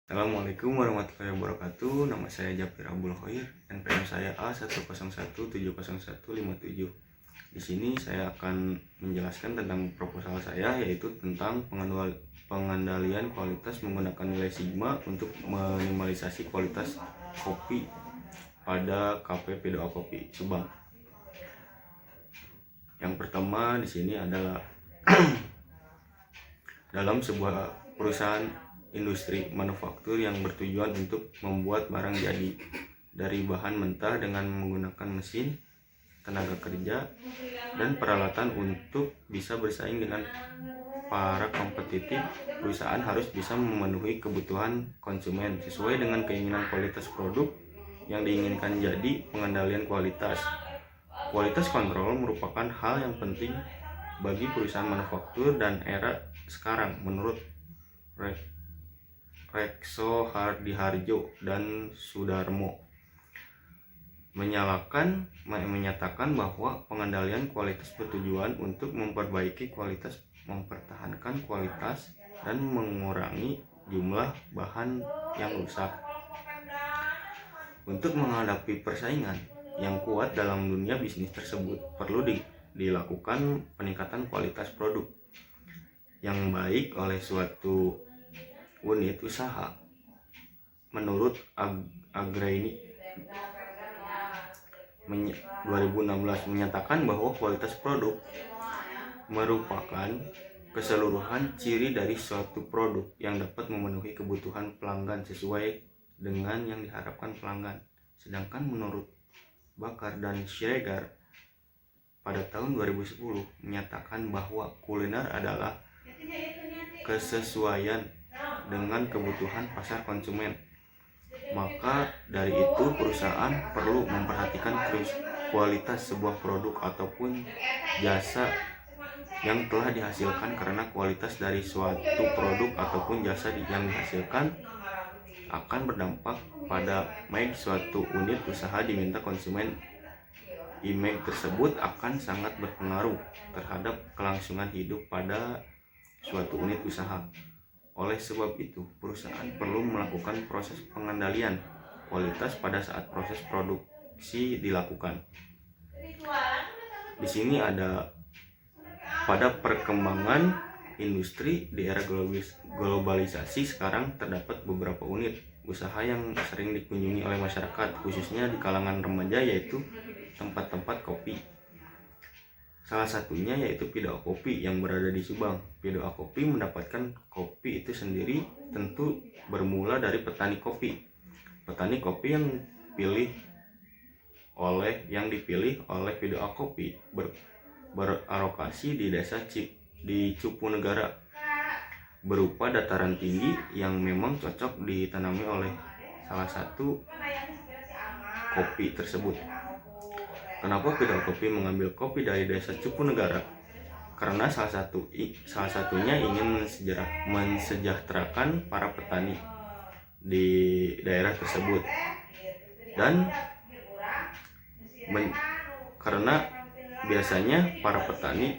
Assalamualaikum warahmatullahi wabarakatuh. Nama saya Japir Abdul Khair. NPM saya A101700157. Di sini saya akan menjelaskan tentang proposal saya, yaitu tentang pengendalian kualitas menggunakan nilai sigma untuk minimalisasi kualitas kopi pada Cafe P2A Kopi Subang. Yang pertama di sini adalah dalam sebuah perusahaan industri manufaktur yang bertujuan untuk membuat barang jadi dari bahan mentah dengan menggunakan mesin, tenaga kerja, dan peralatan untuk bisa bersaing dengan para kompetitif, perusahaan harus bisa memenuhi kebutuhan konsumen sesuai dengan keinginan kualitas produk yang diinginkan. Jadi, pengendalian kualitas kontrol merupakan hal yang penting bagi perusahaan manufaktur dan era sekarang menurut Rekso Hardiharjo dan Sudarmo menyatakan bahwa pengendalian kualitas bertujuan untuk memperbaiki kualitas, mempertahankan kualitas, dan mengurangi jumlah bahan yang rusak. Untuk menghadapi persaingan yang kuat dalam dunia bisnis tersebut, perlu dilakukan peningkatan kualitas produk yang baik oleh suatu unit usaha. Menurut Agraini 2016 menyatakan bahwa kualitas produk merupakan keseluruhan ciri dari suatu produk yang dapat memenuhi kebutuhan pelanggan sesuai dengan yang diharapkan pelanggan. Sedangkan menurut Bakar dan Schreger pada tahun 2010 menyatakan bahwa kuliner adalah kesesuaian dengan kebutuhan pasar konsumen. Maka dari itu perusahaan perlu memperhatikan kualitas sebuah produk ataupun jasa yang telah dihasilkan, karena kualitas dari suatu produk ataupun jasa yang dihasilkan akan berdampak pada image suatu unit usaha diminta konsumen. Image tersebut akan sangat berpengaruh terhadap kelangsungan hidup pada suatu unit usaha. Oleh sebab itu, perusahaan perlu melakukan proses pengendalian kualitas pada saat proses produksi dilakukan. Di sini ada pada perkembangan industri di era globalisasi sekarang terdapat beberapa unit usaha yang sering dikunjungi oleh masyarakat, khususnya di kalangan remaja, yaitu tempat-tempat kopi. Salah satunya yaitu P2A Kopi yang berada di Subang. P2A Kopi mendapatkan kopi itu sendiri tentu bermula dari petani kopi. Petani kopi yang dipilih oleh P2A Kopi beralokasi di desa di Cupu Negara, berupa dataran tinggi yang memang cocok ditanami oleh salah satu kopi tersebut. Kenapa P2A Kopi mengambil kopi dari desa Cupu Negara? Karena salah satunya ingin mensejahterakan para petani di daerah tersebut, dan karena biasanya para petani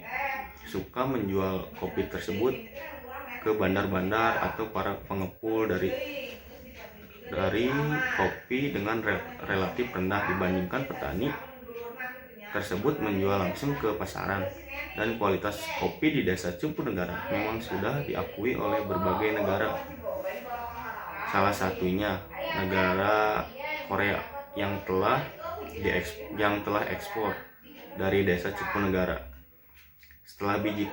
suka menjual kopi tersebut ke bandar-bandar atau para pengepul dari kopi dengan relatif rendah dibandingkan petani tersebut menjual langsung ke pasaran. Dan kualitas kopi di desa Cupu Negara memang sudah diakui oleh berbagai negara, salah satunya negara Korea yang telah ekspor dari desa Cupu Negara. Setelah biji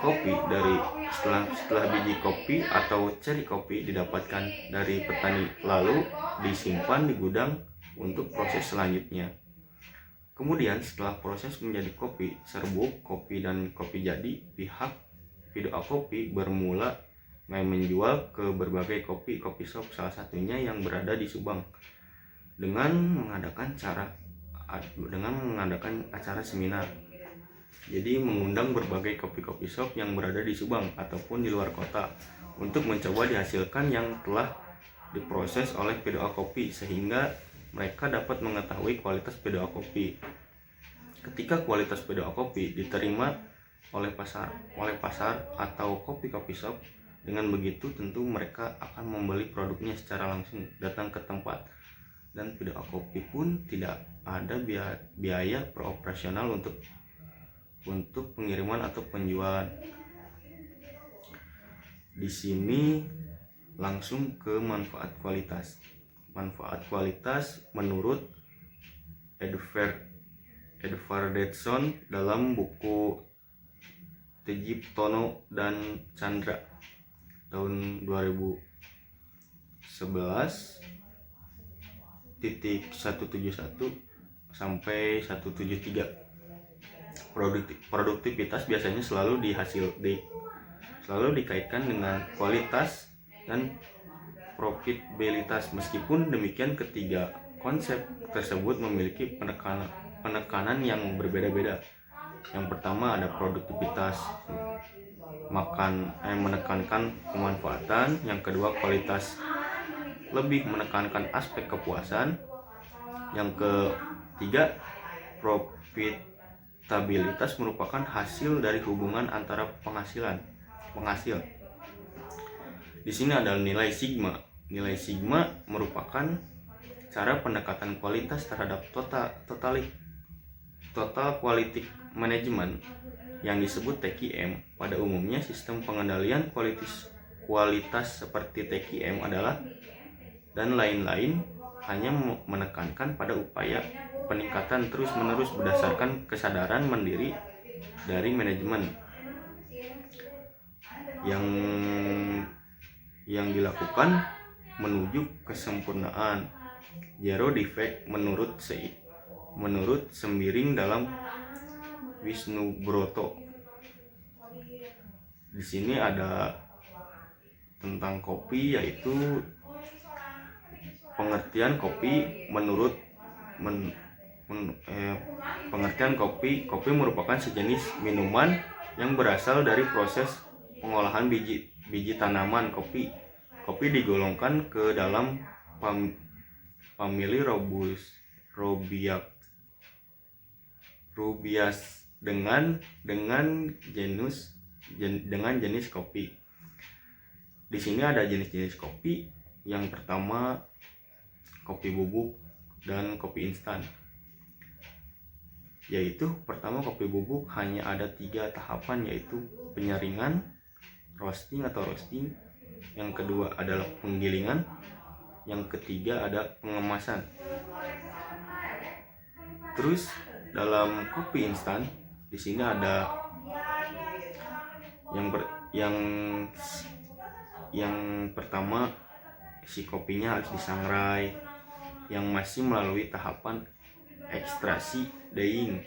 kopi atau ceri kopi didapatkan dari petani, lalu disimpan di gudang untuk proses selanjutnya. Kemudian setelah proses menjadi kopi serbuk, kopi dan kopi jadi, pihak P2A Kopi bermula menjual ke berbagai kopi shop, salah satunya yang berada di Subang, dengan mengadakan acara seminar. Jadi mengundang berbagai kopi shop yang berada di Subang ataupun di luar kota untuk mencoba dihasilkan yang telah diproses oleh P2A Kopi, sehingga mereka dapat mengetahui kualitas P2A Kopi. Ketika kualitas P2A Kopi diterima oleh pasar atau kopi shop, Dengan begitu tentu mereka akan membeli produknya secara langsung datang ke tempat, dan PDA Kopi pun tidak ada biaya beroperasional untuk pengiriman atau penjualan. Di sini langsung ke manfaat kualitas. Manfaat kualitas menurut Edvardson dalam buku Tejiptono dan Chandra tahun 2011.171 sampai 173. Produktivitas biasanya selalu dikaitkan dengan kualitas dan profitabilitas. Meskipun demikian, ketiga konsep tersebut memiliki penekanan yang berbeda-beda. Yang pertama ada produktivitas menekankan kemanfaatan. Yang kedua kualitas lebih menekankan aspek kepuasan. Yang ketiga profitabilitas merupakan hasil dari hubungan antara penghasil. Di sini ada nilai sigma. Nilai sigma merupakan cara pendekatan kualitas terhadap total quality management yang disebut TQM. Pada umumnya sistem pengendalian kualitas seperti TQM adalah dan lain-lain hanya menekankan pada upaya peningkatan terus-menerus berdasarkan kesadaran mandiri dari manajemen yang dilakukan menuju kesempurnaan. Zero defect menurut Sembiring dalam Wisnubroto. Di sini ada tentang kopi, yaitu pengertian kopi pengertian kopi merupakan sejenis minuman yang berasal dari proses pengolahan biji tanaman kopi. Kopi digolongkan ke dalam famili Rubiaceae dengan jenis kopi. Di sini ada jenis-jenis kopi. Yang pertama kopi bubuk dan kopi instan. Yaitu pertama kopi bubuk hanya ada 3 tahapan, yaitu penyaringan, roasting. Yang kedua adalah penggilingan. Yang ketiga ada pengemasan. Terus dalam kopi instan di sini ada yang pertama, si kopinya harus disangrai yang masih melalui tahapan ekstraksi, dyeing,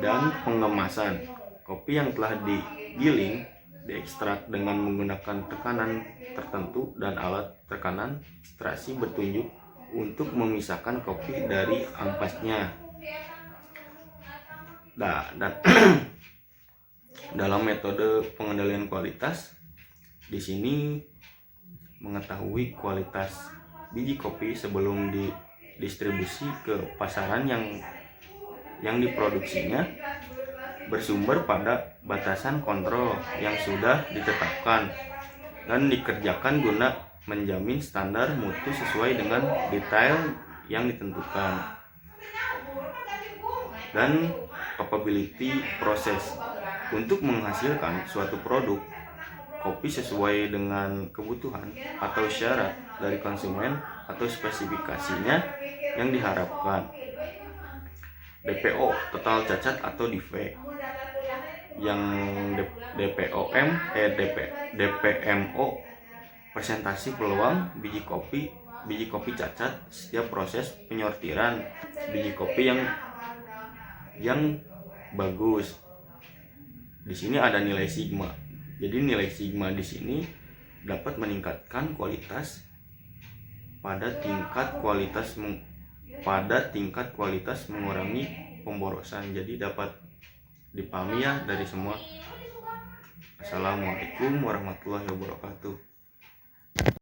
dan pengemasan. Kopi yang telah digiling diekstrak dengan menggunakan tekanan tertentu dan alat tekanan ekstraksi bertunjuk untuk memisahkan kopi dari ampasnya. Dan dalam metode pengendalian kualitas, di sini mengetahui kualitas biji kopi sebelum didistribusi ke pasaran yang diproduksinya bersumber pada batasan kontrol yang sudah ditetapkan dan dikerjakan guna menjamin standar mutu sesuai dengan detail yang ditentukan. Dan capability proses untuk menghasilkan suatu produk kopi sesuai dengan kebutuhan atau syarat dari konsumen atau spesifikasinya yang diharapkan. DPO total cacat atau defect. Yang DPMO presentasi peluang biji kopi cacat setiap proses penyortiran biji kopi yang bagus. Di sini ada nilai sigma. Jadi nilai sigma di sini dapat meningkatkan kualitas pada tingkat kualitas mengurangi pemborosan. Jadi dapat dipahami ya dari semua. Assalamualaikum warahmatullahi wabarakatuh.